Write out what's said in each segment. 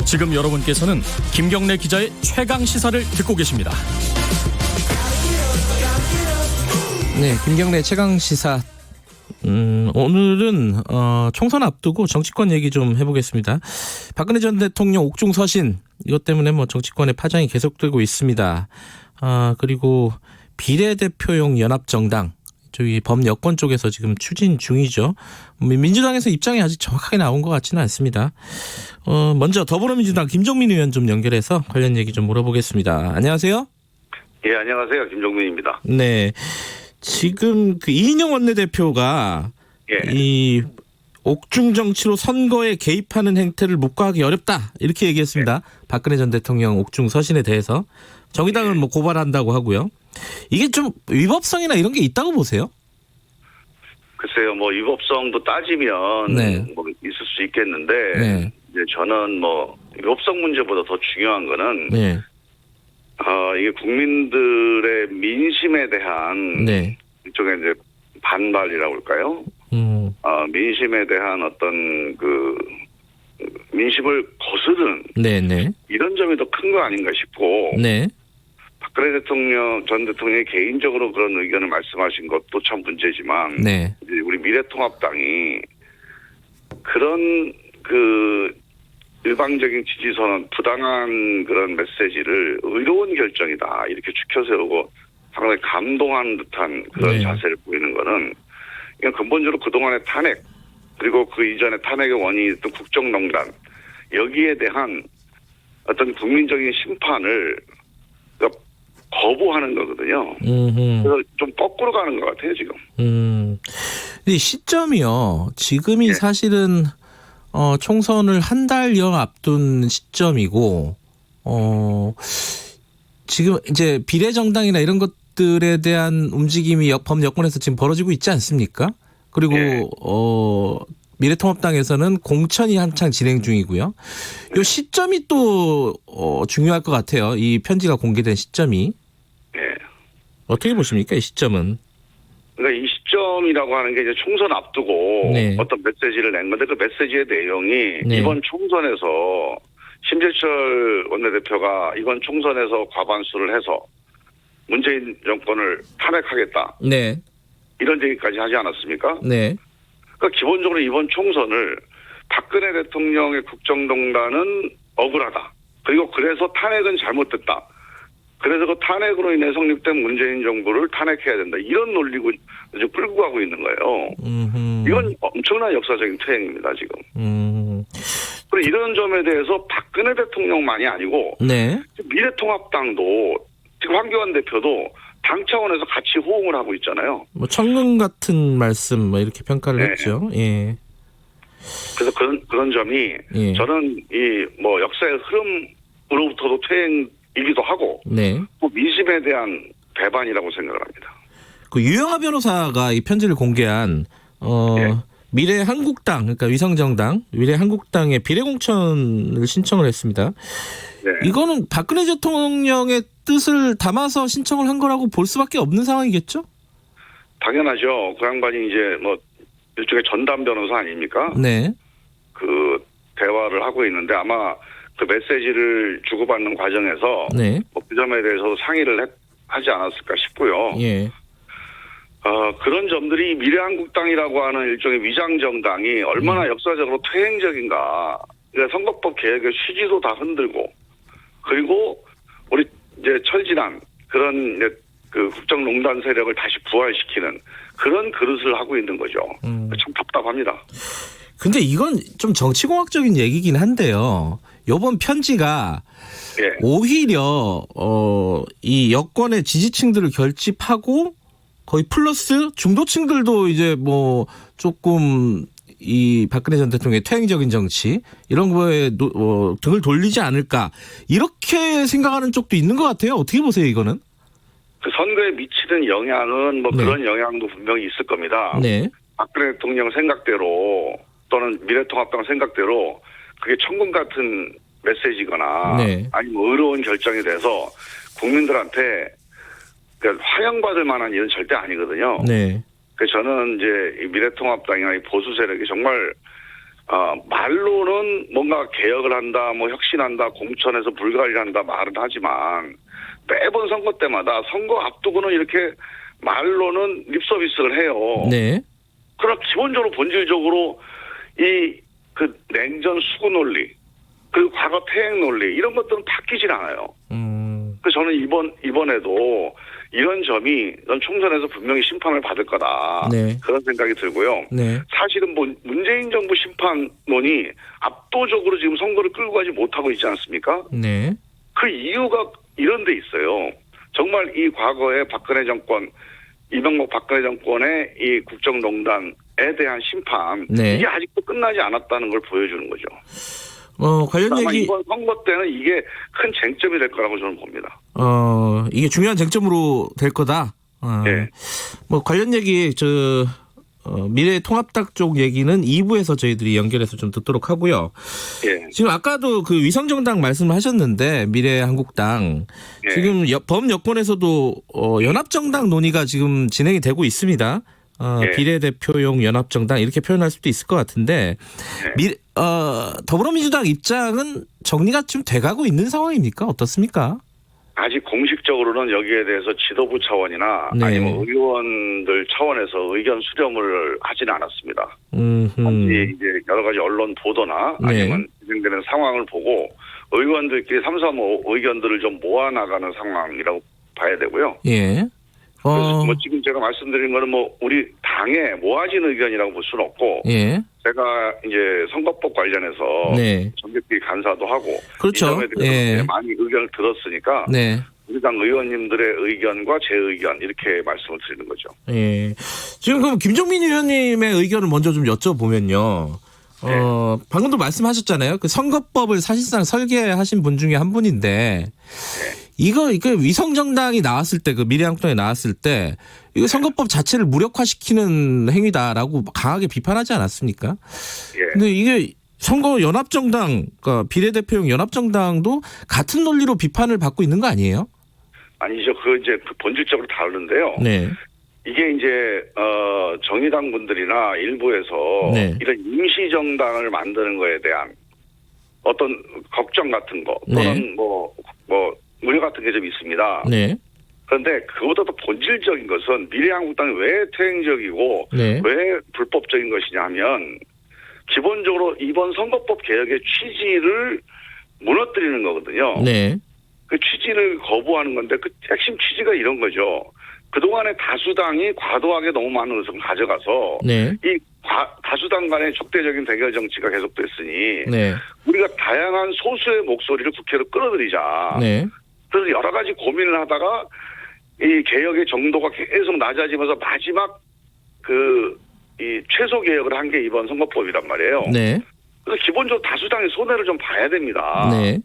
지금 여러분께서는 김경래 기자의 최강 시사를 듣고 계십니다. 네, 김경래 최강 시사. 오늘은 총선 앞두고 정치권 얘기 좀 해보겠습니다. 박근혜 전 대통령 옥중 서신, 이것 때문에 정치권의 파장이 계속되고 있습니다. 그리고 비례대표용 연합정당, 저기 범여권 쪽에서 지금 추진 중이죠. 민주당에서 입장이 아직 정확하게 나온 것 같지는 않습니다. 먼저 더불어민주당 김종민 의원 좀 연결해서 관련 얘기 좀 물어보겠습니다. 안녕하세요. 예, 안녕하세요. 김종민입니다. 네. 지금 이인영 원내대표가 이 옥중 정치로 선거에 개입하는 행태를 묵과하기 어렵다, 이렇게 얘기했습니다. 박근혜 전 대통령 옥중 서신에 대해서 정의당은 고발한다고 하고요. 이게 좀 위법성이나 이런 게 있다고 보세요? 글쎄요, 위법성도 따지면 있을 수 있겠는데, 이제 저는 위법성 문제보다 더 중요한 거는 이게 국민들의 민심에 대한 일종의 이제 반발이라고 할까요? 민심에 대한 어떤 민심을 거스르는 이런 점이 더 큰 거 아닌가 싶고, 박근혜 전 대통령이 개인적으로 그런 의견을 말씀하신 것도 참 문제지만, 이제 우리 미래통합당이 그런 일방적인 지지선언, 부당한 그런 메시지를 의로운 결정이다, 이렇게 추켜세우고 상당히 감동한 듯한 그런 자세를 보이는 거는, 그냥 근본적으로 그동안의 탄핵, 그리고 그 이전에 탄핵의 원인이었던 국정농단, 여기에 대한 어떤 국민적인 심판을 거부하는 거거든요. 그래서 좀 거꾸로 가는 것 같아요, 지금. 근데 시점이요, 지금이 사실은 총선을 한 달여 앞둔 시점이고, 지금 이제 비례정당이나 이런 것들에 대한 움직임이 범여권에서 지금 벌어지고 있지 않습니까? 그리고 미래통합당에서는 공천이 한창 진행 중이고요. 이 시점이 또 중요할 것 같아요. 이 편지가 공개된 시점이. 어떻게 보십니까, 이 시점은? 그러니까 이 시점이라고 하는 게 이제 총선 앞두고 어떤 메시지를 낸 건데, 그 메시지의 내용이 이번 총선에서 심재철 원내대표가 이번 총선에서 과반수를 해서 문재인 정권을 탄핵하겠다, 이런 얘기까지 하지 않았습니까? 그러니까 기본적으로 이번 총선을 박근혜 대통령의 국정농단은 억울하다, 그리고 그래서 탄핵은 잘못됐다, 그래서 그 탄핵으로 인해 성립된 문재인 정부를 탄핵해야 된다, 이런 논리고 이제 끌고 가고 있는 거예요. 이건 엄청난 역사적인 퇴행입니다, 지금. 그리고 이런 점에 대해서 박근혜 대통령만이 아니고 미래통합당도, 지금 황교안 대표도 당 차원에서 같이 호응을 하고 있잖아요. 천금 같은 말씀 이렇게 평가를 했죠. 그래서 그런 점이 저는 이 역사의 흐름으로부터도 퇴행이기도 하고, 또 민심에 대한 배반이라고 생각을 합니다. 그 유영하 변호사가 이 편지를 공개한 미래한국당, 그러니까 위성정당 미래한국당의 비례공천을 신청을 했습니다. 이거는 박근혜 대통령의 뜻을 담아서 신청을 한 거라고 볼 수밖에 없는 상황이겠죠? 당연하죠. 그 양반이 이제 일종의 전담 변호사 아닙니까? 그 대화를 하고 있는데, 아마 그 메시지를 주고받는 과정에서 그 점에 대해서 상의를 하지 않았을까 싶고요. 그런 점들이 미래한국당이라고 하는 일종의 위장정당이 얼마나 역사적으로 퇴행적인가. 그러니까 선거법 개혁의 취지도 다 흔들고, 그리고 우리 이제 철진한 그런 그 국정농단 세력을 다시 부활시키는 그런 그릇을 하고 있는 거죠. 참 답답합니다. 근데 이건 좀 정치공학적인 얘기긴 한데요. 이번 편지가 오히려 이 여권의 지지층들을 결집하고 거의 플러스 중도층들도 이제 조금 이 박근혜 전 대통령의 퇴행적인 정치 이런 거에 등을 돌리지 않을까, 이렇게 생각하는 쪽도 있는 것 같아요. 어떻게 보세요, 이거는? 그 선거에 미치는 영향은 그런 영향도 분명히 있을 겁니다. 박근혜 대통령 생각대로 또는 미래통합당 생각대로 그게 천금 같은 메시지거나 아니면 의로운 결정이 돼서 국민들한테 환영받을 만한 일은 절대 아니거든요. 그래서 저는 이제 이 미래통합당이나 이 보수 세력이 정말 말로는 뭔가 개혁을 한다, 뭐 혁신한다, 공천에서 불가리를 한다 말은 하지만 매번 선거 때마다 선거 앞두고는 이렇게 말로는 립서비스를 해요. 네. 그러나 기본적으로 본질적으로 그 냉전 수구 논리 그리고 과거 퇴행 논리 이런 것들은 바뀌질 않아요. 그래서 저는 이번에도 이런 점이 총선에서 분명히 심판을 받을 거다. 네. 그런 생각이 들고요. 네. 사실은 문재인 정부 심판론이 압도적으로 지금 선거를 끌고 가지 못하고 있지 않습니까? 네. 그 이유가 이런 데 있어요. 정말 이 과거에 박근혜 정권, 이명박 박근혜 정권의 이 국정농단에 대한 심판 네. 이게 아직도 끝나지 않았다는 걸 보여주는 거죠. 관련 아마 얘기. 이번 선거 때는 이게 큰 쟁점이 될 거라고 저는 봅니다. 이게 중요한 쟁점으로 될 거다. 네. 뭐 관련 얘기 미래통합당 쪽 얘기는 2부에서 저희들이 연결해서 좀 듣도록 하고요. 예. 지금 아까도 그 위성정당 말씀하셨는데 미래한국당 예. 지금 범 여권에서도 연합정당 논의가 지금 진행이 되고 있습니다. 예. 비례대표용 연합정당 이렇게 표현할 수도 있을 것 같은데 더불어민주당 입장은 정리가 좀 돼가고 있는 상황입니까? 어떻습니까? 아직 공식적으로는 여기에 대해서 지도부 차원이나 네. 아니면 의원들 차원에서 의견 수렴을 하지는 않았습니다. 이제 여러 가지 언론 보도나 네. 아니면 진행되는 상황을 보고 의원들끼리 삼삼오오 의견들을 좀 모아나가는 상황이라고 봐야 되고요. 예. 그래서 뭐 지금 제가 말씀드린 거는 뭐 우리 당의 모아진 의견이라고 볼 수는 없고, 예. 제가 이제 선거법 관련해서 네. 정deputy 간사도 하고, 그렇죠. 이 점에 대해서 예. 많이 의견을 들었으니까, 네. 우리 당 의원님들의 의견과 제 의견 이렇게 말씀을 드리는 거죠. 예. 지금 그럼 김종민 의원님의 의견을 먼저 좀 여쭤보면요. 방금도 말씀하셨잖아요. 그 선거법을 사실상 설계하신 분 중에 한 분인데, 이거 위성정당이 나왔을 때, 그 미래한국당이 나왔을 때, 이거 선거법 자체를 무력화시키는 행위다라고 강하게 비판하지 않았습니까? 예. 근데 이게 선거 연합정당, 그러니까 비례대표용 연합정당도 같은 논리로 비판을 받고 있는 거 아니에요? 아니죠. 이제 본질적으로 다르는데요. 네. 이게 이제 정의당 분들이나 일부에서 네. 이런 임시정당을 만드는 거에 대한 어떤 걱정 같은 거 또는 네. 뭐 우려 같은 게 좀 있습니다. 네. 그런데 그보다 더 본질적인 것은 미래한국당이 왜 퇴행적이고 네. 왜 불법적인 것이냐 하면 기본적으로 이번 선거법 개혁의 취지를 무너뜨리는 거거든요. 네. 그 취지를 거부하는 건데 그 핵심 취지가 이런 거죠. 그동안에 다수당이 과도하게 너무 많은 의석을 가져가서 네. 이 다수당 간의 적대적인 대결 정치가 계속됐으니 네. 우리가 다양한 소수의 목소리를 국회로 끌어들이자. 네. 그래서 여러 가지 고민을 하다가 이 개혁의 정도가 계속 낮아지면서 마지막 이 최소 개혁을 한 게 이번 선거법이란 말이에요. 네. 그래서 기본적으로 다수당의 손해를 좀 봐야 됩니다. 네.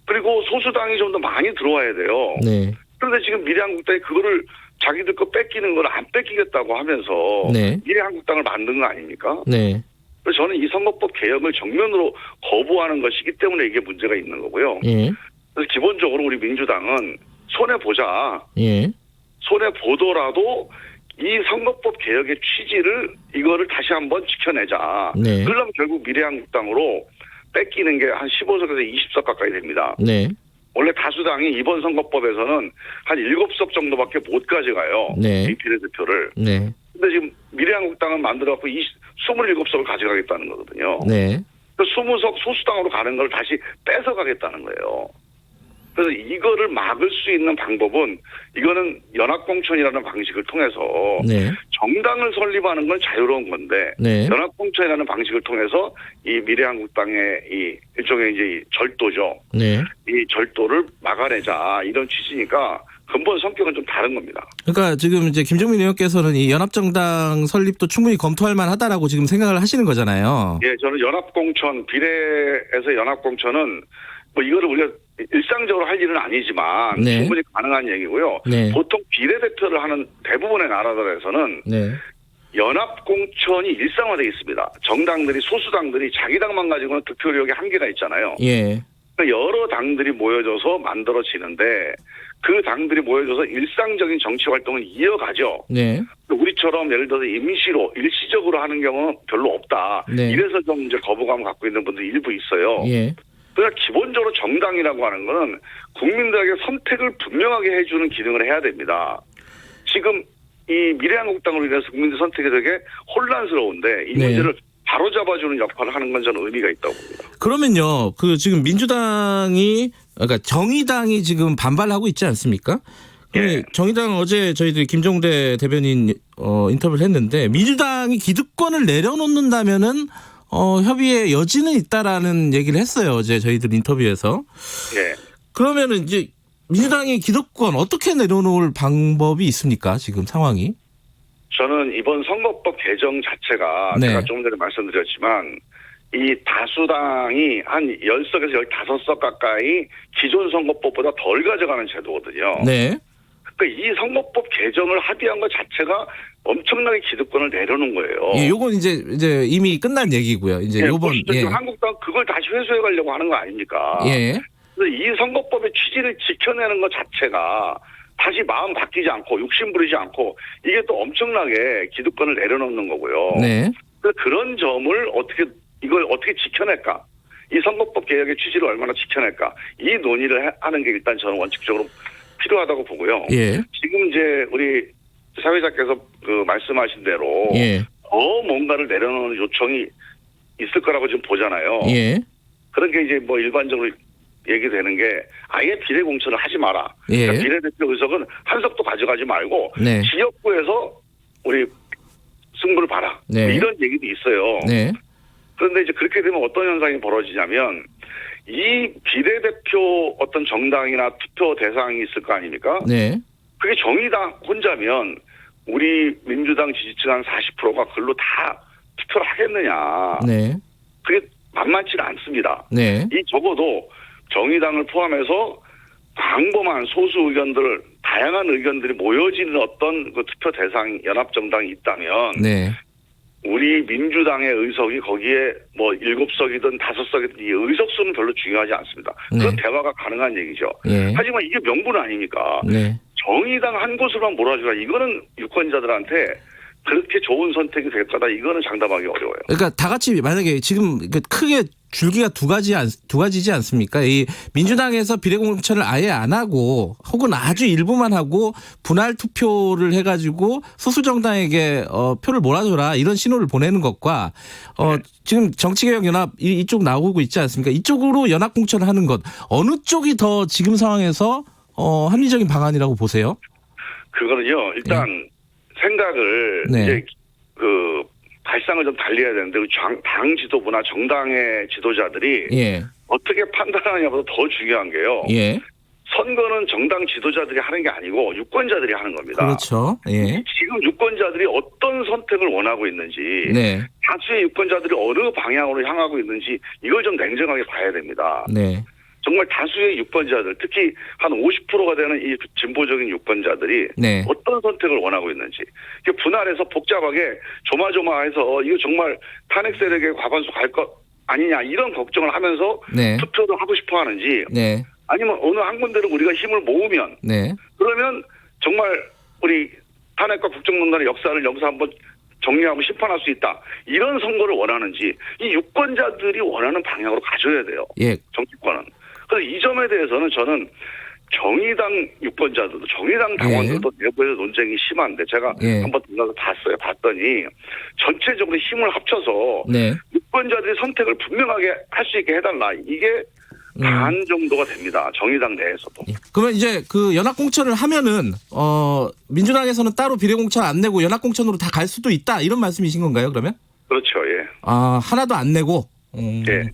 그리고 소수당이 좀 더 많이 들어와야 돼요. 네. 그런데 지금 미래한국당이 그거를 자기들 거 뺏기는 걸 안 뺏기겠다고 하면서 네. 미래한국당을 만든 거 아닙니까? 네. 그래서 저는 이 선거법 개혁을 정면으로 거부하는 것이기 때문에 이게 문제가 있는 거고요. 예. 그래서 기본적으로 우리 민주당은 손해보자. 예. 손해보더라도 이 선거법 개혁의 취지를 이거를 다시 한번 지켜내자. 네. 그러려면 결국 미래한국당으로 뺏기는 게 한 15석에서 20석 가까이 됩니다. 네. 원래 다수당이 이번 선거법에서는 한 7석 정도밖에 못 가져가요. 네. 이 비례대표를. 네. 근데 지금 미래한국당은 만들어갖고 27석을 가져가겠다는 거거든요. 네. 그 20석 소수당으로 가는 걸 다시 뺏어가겠다는 거예요. 그래서 이거를 막을 수 있는 방법은 이거는 연합공천이라는 방식을 통해서 네. 정당을 설립하는 건 자유로운 건데 네. 연합공천이라는 방식을 통해서 이 미래한국당의 이 일종의 이제 이 절도죠. 네. 이 절도를 막아내자 이런 취지니까 근본 성격은 좀 다른 겁니다. 그러니까 지금 이제 김종민 의원께서는 이 연합정당 설립도 충분히 검토할 만하다라고 지금 생각을 하시는 거잖아요. 예, 저는 연합공천 비례에서 연합공천은 뭐 이거를 우리가 일상적으로 할 일은 아니지만 네. 충분히 가능한 얘기고요. 네. 보통 비례대표를 하는 대부분의 나라들에서는 네. 연합공천이 일상화되어 있습니다. 정당들이 소수당들이 자기 당만 가지고는 득표력에 한계가 있잖아요. 예. 여러 당들이 모여져서 만들어지는데 그 당들이 모여져서 일상적인 정치 활동을 이어가죠. 네. 우리처럼 예를 들어서 일시적으로 하는 경우는 별로 없다. 네. 이래서 좀 이제 거부감을 갖고 있는 분들 일부 있어요. 예. 그러니까 기본적으로 정당이라고 하는 거는 국민들에게 선택을 분명하게 해주는 기능을 해야 됩니다. 지금 이 미래한국당으로 인해서 국민들 선택이 되게 혼란스러운데 이 네. 문제를 바로잡아주는 역할을 하는 건 저는 의미가 있다고 봅니다. 그러면요, 그 지금 민주당이, 그러니까 정의당이 지금 반발하고 있지 않습니까? 예. 정의당 어제 저희들이 김종대 대변인 인터뷰를 했는데 민주당이 기득권을 내려놓는다면은 협의의 여지는 있다라는 얘기를 했어요. 어제 저희들 인터뷰에서. 예. 그러면은 이제 민주당의 기득권 어떻게 내려놓을 방법이 있습니까? 지금 상황이? 저는 이번 선거법 개정 자체가 네. 제가 조금 전에 말씀드렸지만 이 다수당이 한 10석에서 15석 가까이 기존 선거법보다 덜 가져가는 제도거든요. 네. 그러니까 이 선거법 개정을 합의한 것 자체가 엄청나게 기득권을 내려놓은 거예요. 예, 요건 이제 이미 끝난 얘기고요. 이제 요번 지금 한국당 그걸 다시 회수해 가려고 하는 거 아닙니까? 예. 그래서 이 선거법의 취지를 지켜내는 것 자체가 다시 마음 바뀌지 않고 욕심 부리지 않고 이게 또 엄청나게 기득권을 내려놓는 거고요. 네. 그래서 그런 점을 이걸 어떻게 지켜낼까? 이 선거법 개혁의 취지를 얼마나 지켜낼까? 이 논의를 하는 게 일단 저는 원칙적으로 필요하다고 보고요. 예. 지금 이제 우리 사회자께서 그 말씀하신 대로 예. 더 뭔가를 내려놓는 요청이 있을 거라고 지금 보잖아요. 예. 그런 게 이제 뭐 일반적으로 얘기되는 게 아예 비례공천을 하지 마라. 예. 그러니까 비례대표 의석은 한 석도 가져가지 말고 네. 지역구에서 우리 승부를 봐라. 네. 이런 얘기도 있어요. 네. 그런데 이제 그렇게 되면 어떤 현상이 벌어지냐면 이 비례대표 어떤 정당이나 투표 대상이 있을 거 아닙니까? 네. 그게 정의당 혼자면 우리 민주당 지지층 한 40%가 그걸로 다 투표를 하겠느냐. 네. 그게 만만치는 않습니다. 네. 이 적어도 정의당을 포함해서 광범한 소수 의견들, 다양한 의견들이 모여지는 어떤 그 투표 대상 연합정당이 있다면 네. 우리 민주당의 의석이 거기에 뭐 7석이든 5석이든 이 의석 수는 별로 중요하지 않습니다. 그런 네. 대화가 가능한 얘기죠. 예. 하지만 이게 명분 아닙니까? 네. 정의당 한 곳으로만 몰아주라. 이거는 유권자들한테 그렇게 좋은 선택이 될 거다. 이거는 장담하기 어려워요. 그러니까 다 같이 만약에 지금 크게 줄기가 두 가지지 않습니까? 이 민주당에서 비례공천을 아예 안 하고 혹은 아주 일부만 하고 분할 투표를 해가지고 소수 정당에게 표를 몰아줘라 이런 신호를 보내는 것과 지금 정치개혁연합 이쪽 나오고 있지 않습니까? 이쪽으로 연합공천을 하는 것 어느 쪽이 더 지금 상황에서 합리적인 방안이라고 보세요? 그거는요. 일단 생각을 네. 이제 그 발상을 좀 달리해야 되는데 당 지도부나 정당의 지도자들이 예. 어떻게 판단하냐보다 더 중요한 게요. 예. 선거는 정당 지도자들이 하는 게 아니고 유권자들이 하는 겁니다. 그렇죠. 예. 지금 유권자들이 어떤 선택을 원하고 있는지 네. 다수의 유권자들이 어느 방향으로 향하고 있는지 이걸 좀 냉정하게 봐야 됩니다. 네. 정말 다수의 유권자들, 특히 한 50%가 되는 이 진보적인 유권자들이 네. 어떤 선택을 원하고 있는지 분할해서 복잡하게 조마조마해서 이거 정말 탄핵 세력의 과반수 갈 것 아니냐 이런 걱정을 하면서 네. 투표를 하고 싶어 하는지 네. 아니면 어느 한 군데를 우리가 힘을 모으면 네. 그러면 정말 우리 탄핵과 국정농단의 역사를 여기서 한번 정리하고 심판할 수 있다. 이런 선거를 원하는지 이 유권자들이 원하는 방향으로 가져야 돼요. 예. 정치권은. 그래서 이 점에 대해서는 저는 정의당 유권자들도 정의당 당원들도 내부에서 논쟁이 심한데 제가 한번 들어가서 봤더니 전체적으로 힘을 합쳐서 유권자들이 선택을 분명하게 할 수 있게 해달라. 이게 반 정도가 됩니다. 정의당 내에서도. 그러면 이제 그 연합공천을 하면은 민주당에서는 따로 비례공천 안 내고 연합공천으로 다 갈 수도 있다 이런 말씀이신 건가요? 그러면? 그렇죠. 예. 아 하나도 안 내고. 예.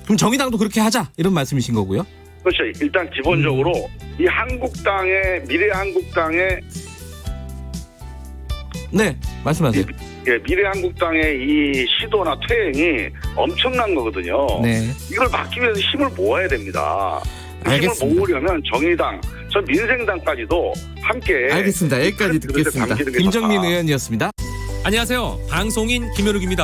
그럼 정의당도 그렇게 하자 이런 말씀이신 거고요? 그렇죠. 일단 기본적으로 이 한국당의 미래한국당의 네 말씀하세요. 미래한국당의 이 시도나 퇴행이 엄청난 거거든요. 네. 이걸 막기 위해서 힘을 모아야 됩니다. 알겠습니다. 힘을 모으려면 정의당, 전 민생당까지도 함께. 알겠습니다. 여기까지 듣겠습니다. 김정민 의원이었습니다. 안녕하세요. 방송인 김현욱입니다.